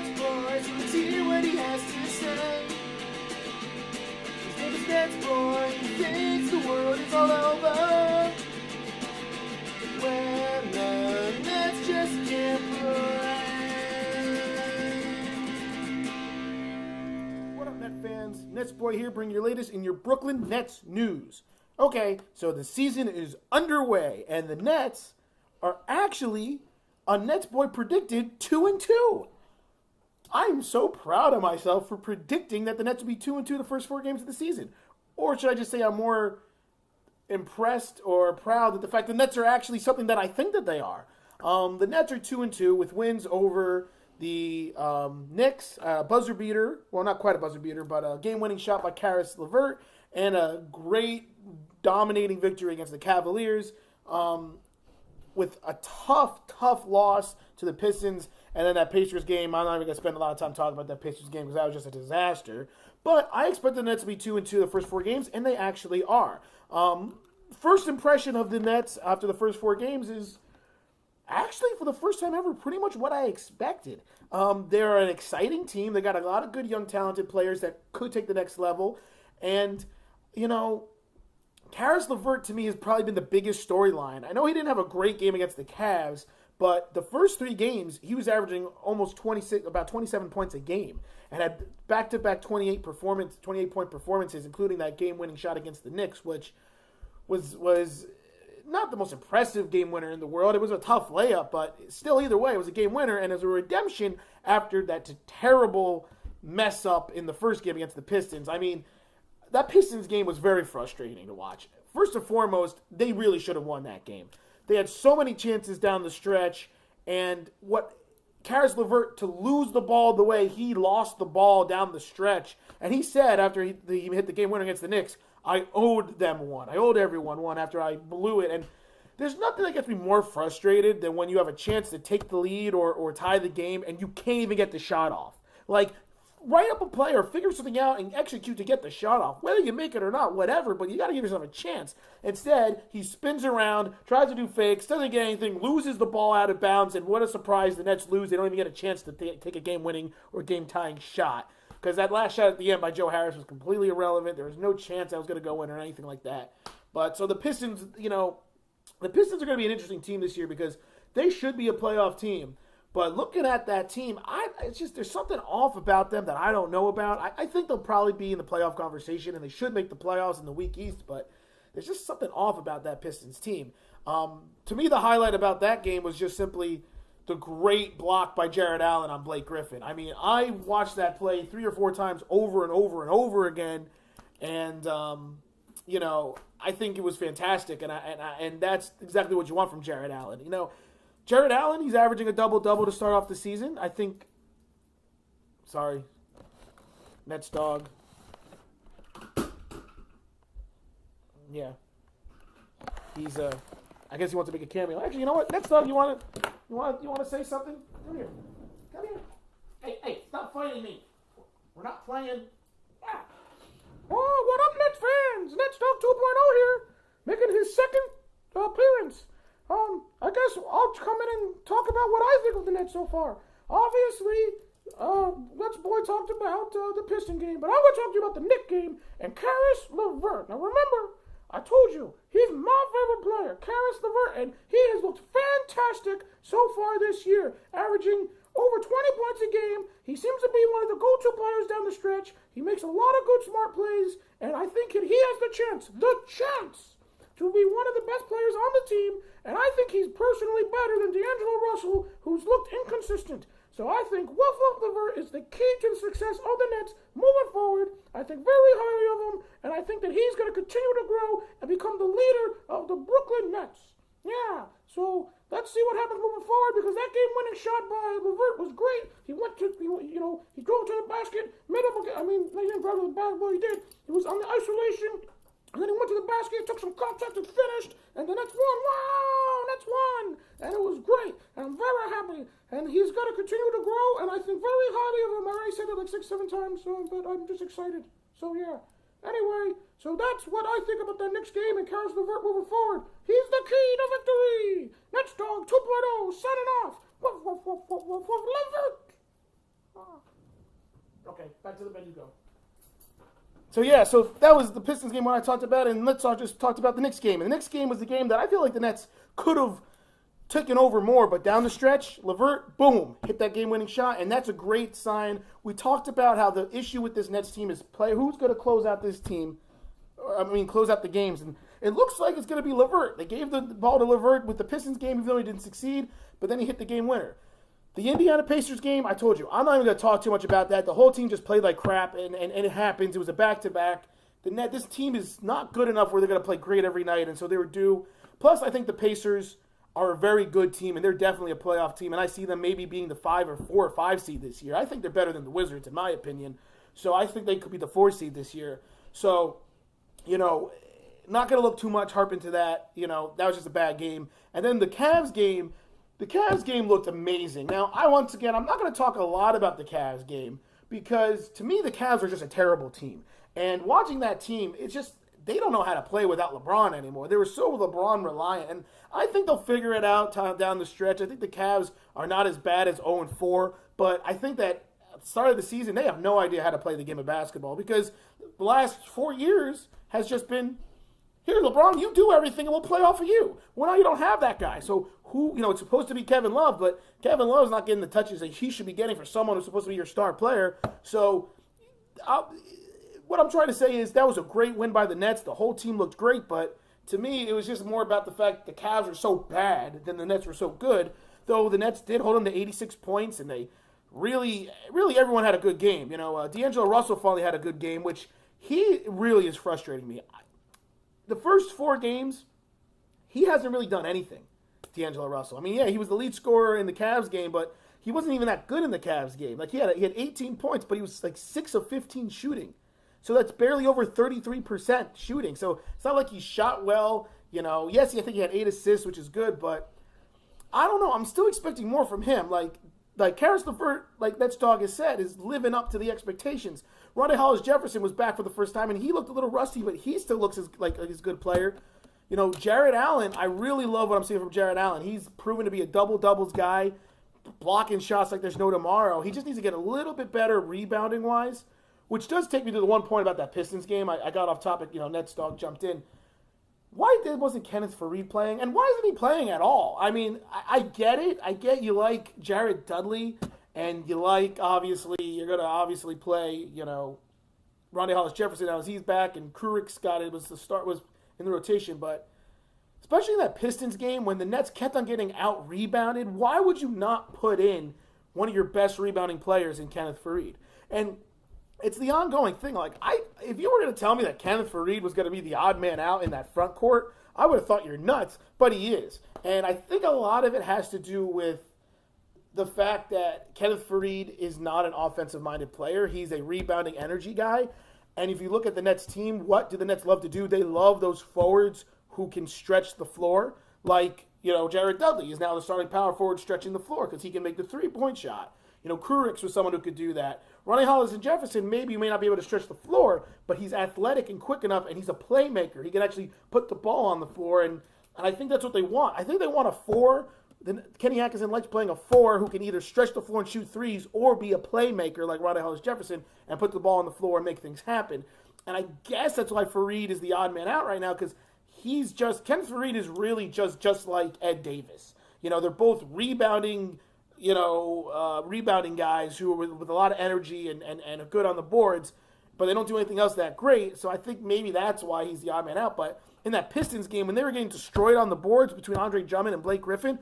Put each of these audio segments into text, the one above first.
NetsBoy, so let's hear what he has to say. His name is NetsBoy, he thinks the world is all over when the Nets just can't play. What up, Net fans? NetsBoy here, bringing your latest in your Brooklyn Nets news. Okay, so the season is underway, and the Nets are actually, NetsBoy predicted, 2-2. I'm so proud of myself for predicting that the Nets would be 2-2 the first 4 games of the season. Or should I just say I'm more impressed or proud that the fact the Nets are actually something that I think that they are. The Nets are 2-2 with wins over the Knicks, buzzer beater. Well, not quite a buzzer beater, but a game-winning shot by Caris LeVert, and a great dominating victory against the Cavaliers, with a tough loss to the Pistons. And then that Pacers game, I'm not even going to spend a lot of time talking about that Pacers game because that was just a disaster. But I expect the Nets to be 2-2 the first 4 games, and they actually are. First impression of the Nets after the first 4 games is actually, for the first time ever, pretty much what I expected. They're an exciting team. They got a lot of good, young, talented players that could take the next level. And, you know, Caris LeVert, to me, has probably been the biggest storyline. I know he didn't have a great game against the Cavs, but the first 3 games, he was averaging almost about 27 points a game, and had back-to-back 28-point performances, including that game-winning shot against the Knicks, which was not the most impressive game winner in the world. It was a tough layup, but still, either way, it was a game winner, and as a redemption after that terrible mess-up in the first game against the Pistons. I mean, that Pistons game was very frustrating to watch. First and foremost, they really should have won that game. They had so many chances down the stretch, and what Caris LeVert, to lose the ball the way he lost the ball down the stretch, and he said after he hit the game winner against the Knicks, I owed them one. I owed everyone one after I blew it, and there's nothing that gets me more frustrated than when you have a chance to take the lead or tie the game, and you can't even get the shot off. Like, write up a play or figure something out and execute to get the shot off. Whether you make it or not, whatever, but you got to give yourself a chance. Instead, he spins around, tries to do fakes, doesn't get anything, loses the ball out of bounds, and what a surprise, the Nets lose. They don't even get a chance to take a game-winning or game-tying shot. Because that last shot at the end by Joe Harris was completely irrelevant. There was no chance that was going to go in or anything like that. But so the Pistons, the Pistons are going to be an interesting team this year because they should be a playoff team. But looking at that team, it's just there's something off about them that I don't know about. I think they'll probably be in the playoff conversation, and they should make the playoffs in the weak East, but there's just something off about that Pistons team. To me, the highlight about that game was just simply the great block by Jared Allen on Blake Griffin. I mean, I watched that play 3 or 4 times over and over and over again, and I think it was fantastic, and that's exactly what you want from Jared Allen. Jared Allen, he's averaging a double-double to start off the season. I think, NetsDog. Yeah. He's, I guess he wants to make a cameo. Actually, you know what? NetsDog, you want to say something? Come here. Hey, stop fighting me. We're not playing. Ah. Oh, what up, Nets fans? NetsDog 2.0 here, making his second appearance. I guess I'll come in and talk about what I think of the Nets so far. Obviously, NetsBoy talked about the Piston game, but I want to talk to you about the Knick game and Caris LeVert. Now remember, I told you, he's my favorite player, Caris LeVert, and he has looked fantastic so far this year, averaging over 20 points a game. He seems to be one of the go-to players down the stretch. He makes a lot of good, smart plays, and I think he has the chance to be one of the best players on the team, and I think he's personally better than D'Angelo Russell, who's looked inconsistent. So I think Wolf LeVert is the key to the success of the Nets moving forward. I think very highly of him, and I think that he's going to continue to grow and become the leader of the Brooklyn Nets. Yeah, so let's see what happens moving forward, because that game-winning shot by LeVert was great. He drove to the basket, he didn't drive to the basket, he did. He was on the isolation, and then he went to the basket, took some contact and finished, and the Nets won. Wow, Nets won! And it was great, and I'm very happy. And he's got to continue to grow, and I think very highly of him. I already said it like 6-7 times, but I'm just excited. So, yeah. Anyway, so that's what I think about that Knicks game and Caris LeVert moving forward. He's the key to victory! NetsDog 2.0, signing off. LeVert! Okay, back to the bed you go. So that was the Pistons game when I talked about it, and let's all just talked about the Knicks game. And the Knicks game was the game that I feel like the Nets could have taken over more, but down the stretch, LeVert, boom, hit that game-winning shot, and that's a great sign. We talked about how the issue with this Nets team is who's going to close out this team, close out the games, and it looks like it's going to be LeVert. They gave the ball to LeVert with the Pistons game, even though he didn't succeed, but then he hit the game winner. The Indiana Pacers game, I told you, I'm not even going to talk too much about that. The whole team just played like crap, and it happens. It was a back-to-back. This team is not good enough where they're going to play great every night, and so they were due. Plus, I think the Pacers are a very good team, and they're definitely a playoff team, and I see them maybe being the 4 or 5 seed this year. I think they're better than the Wizards, in my opinion. So I think they could be the 4 seed this year. So, not going to look too much, harp into that. That was just a bad game. And then the Cavs game looked amazing. Now, I'm not going to talk a lot about the Cavs game because, to me, the Cavs are just a terrible team. And watching that team, it's just, they don't know how to play without LeBron anymore. They were so LeBron reliant, and I think they'll figure it out down the stretch. I think the Cavs are not as bad as 0-4, but I think that at the start of the season, they have no idea how to play the game of basketball because the last 4 years has just been, here, LeBron, you do everything and we'll play off of you. Well, now you don't have that guy. So it's supposed to be Kevin Love, but Kevin Love's not getting the touches that he should be getting for someone who's supposed to be your star player. So what I'm trying to say is that was a great win by the Nets. The whole team looked great, but to me, it was just more about the fact the Cavs were so bad than the Nets were so good, though the Nets did hold them to 86 points, and they really everyone had a good game. D'Angelo Russell finally had a good game, which he really is frustrating me. The first 4 games, he hasn't really done anything, D'Angelo Russell. He was the lead scorer in the Cavs game, but he wasn't even that good in the Cavs game. He had 18 points, but he was 6 of 15 shooting. So that's barely over 33% shooting. So it's not like he shot well. Yes, I think he had 8 assists, which is good, but I don't know. I'm still expecting more from him. Like Karis LeVert, like NetsDog has said, is living up to the expectations. Rondae Hollis-Jefferson was back for the first time, and he looked a little rusty, but he still looks like a good player. Jarrett Allen, I really love what I'm seeing from Jarrett Allen. He's proven to be a double-doubles guy, blocking shots like there's no tomorrow. He just needs to get a little bit better rebounding-wise, which does take me to the one point about that Pistons game. I got off topic, NetsDog jumped in. Why wasn't Kenneth Faried playing? And why isn't he playing at all? I get it. I get you like Jared Dudley, and you like, you're going to obviously play, Rondae Hollis-Jefferson now as he's back, and Krurik's was in the rotation. But especially in that Pistons game when the Nets kept on getting out-rebounded, why would you not put in one of your best rebounding players in Kenneth Faried? And it's the ongoing thing. If you were going to tell me that Kenneth Faried was going to be the odd man out in that front court, I would have thought you're nuts, but he is. And I think a lot of it has to do with the fact that Kenneth Faried is not an offensive-minded player. He's a rebounding energy guy. And if you look at the Nets team, what do the Nets love to do? They love those forwards who can stretch the floor. Jared Dudley is now the starting power forward stretching the floor because he can make the three-point shot. Krurik's was someone who could do that. Rondae Hollis-Jefferson, maybe you may not be able to stretch the floor, but he's athletic and quick enough, and he's a playmaker. He can actually put the ball on the floor, and I think that's what they want. I think they want a 4. Kenny Atkinson likes playing a 4 who can either stretch the floor and shoot threes or be a playmaker like Rondae Hollis-Jefferson and put the ball on the floor and make things happen. And I guess that's why Faried is the odd man out right now, because Kenneth Faried is really just like Ed Davis. They're both rebounding guys who are with a lot of energy and are good on the boards, but they don't do anything else that great. So I think maybe that's why he's the odd man out. But in that Pistons game, when they were getting destroyed on the boards between Andre Drummond and Blake Griffin,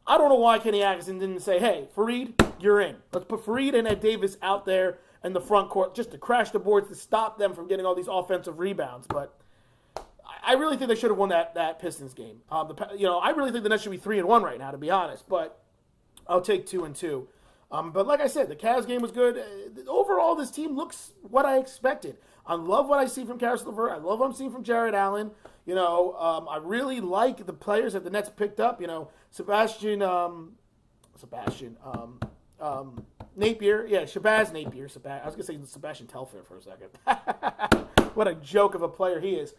I don't know why Kenny Atkinson didn't say, hey, Faried, you're in. Let's put Faried and Ed Davis out there in the front court just to crash the boards to stop them from getting all these offensive rebounds. But I really think they should have won that Pistons game. I really think the Nets should be 3-1 right now, to be honest. But I'll take 2-2. But like I said, the Cavs game was good. Overall, this team looks what I expected. I love what I see from Karis LeVert. I love what I'm seeing from Jarrett Allen. I really like the players that the Nets picked up. Sebastian Napier. Yeah, Shabazz Napier. I was going to say Sebastian Telfair for a second. What a joke of a player he is.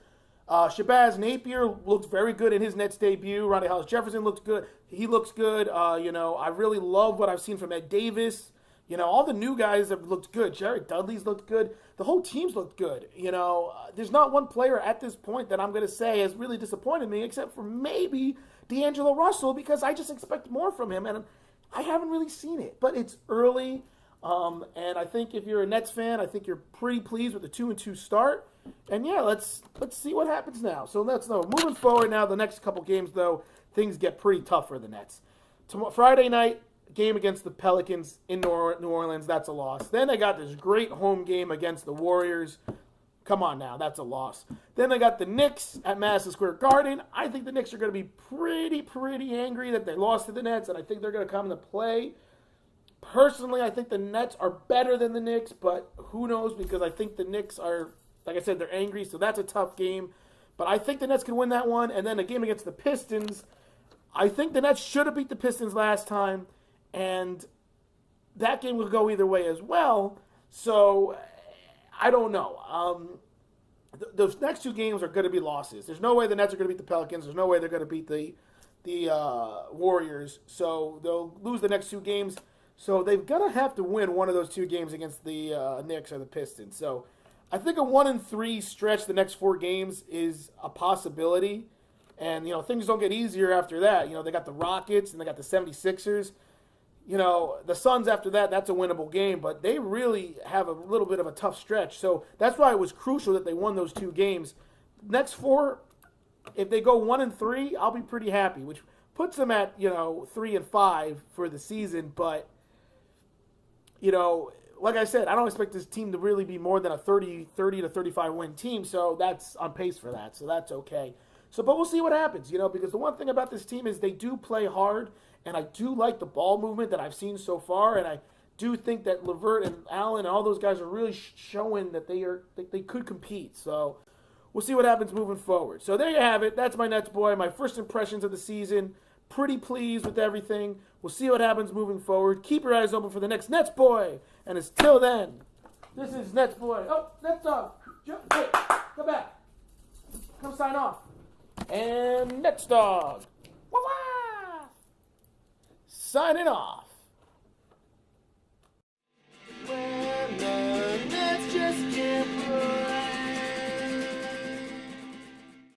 Shabazz Napier looks very good in his Nets debut. Rondae Hollis-Jefferson looks good. He looks good. I really love what I've seen from Ed Davis. All the new guys have looked good. Jared Dudley's looked good. The whole team's looked good. There's not one player at this point that I'm going to say has really disappointed me, except for maybe D'Angelo Russell, because I just expect more from him, and I haven't really seen it. But it's early, and I think if you're a Nets fan, I think you're pretty pleased with the 2-2 start. And yeah, let's see what happens now. So let's know. Moving forward now, the next couple games, though, things get pretty tough for the Nets. Friday night, game against the Pelicans in New Orleans, that's a loss. Then they got this great home game against the Warriors. Come on now, that's a loss. Then they got the Knicks at Madison Square Garden. I think the Knicks are going to be pretty angry that they lost to the Nets, and I think they're going to come into play. Personally, I think the Nets are better than the Knicks, but who knows, because I think the Knicks are, like I said, they're angry, so that's a tough game. But I think the Nets can win that one. And then the game against the Pistons, I think the Nets should have beat the Pistons last time, and that game will go either way as well. So I don't know. Those next two games are going to be losses. There's no way the Nets are going to beat the Pelicans. There's no way they're going to beat the Warriors. So they'll lose the next two games. So they've got to have to win one of those two games against the Knicks or the Pistons. So I think a 1-3 stretch the next 4 games is a possibility. And, things don't get easier after that. They got the Rockets and they got the 76ers. The Suns after that, that's a winnable game. But they really have a little bit of a tough stretch. So that's why it was crucial that they won those 2 games. Next 4, if they go 1-3, I'll be pretty happy, which puts them at, 3-5 for the season. But, like I said, I don't expect this team to really be more than a 30 to 35 win team. So that's on pace for that. So that's okay. But we'll see what happens, because the one thing about this team is they do play hard, and I do like the ball movement that I've seen so far, and I do think that LeVert and Allen and all those guys are really showing that they could compete. So we'll see what happens moving forward. So there you have it. That's my Nets boy, my first impressions of the season. Pretty pleased with everything. We'll see what happens moving forward. Keep your eyes open for the next Nets boy. And until then, this is Nets boy. Oh, NetsDog. Hey, come back. Come sign off. And NetsDog. Signing off.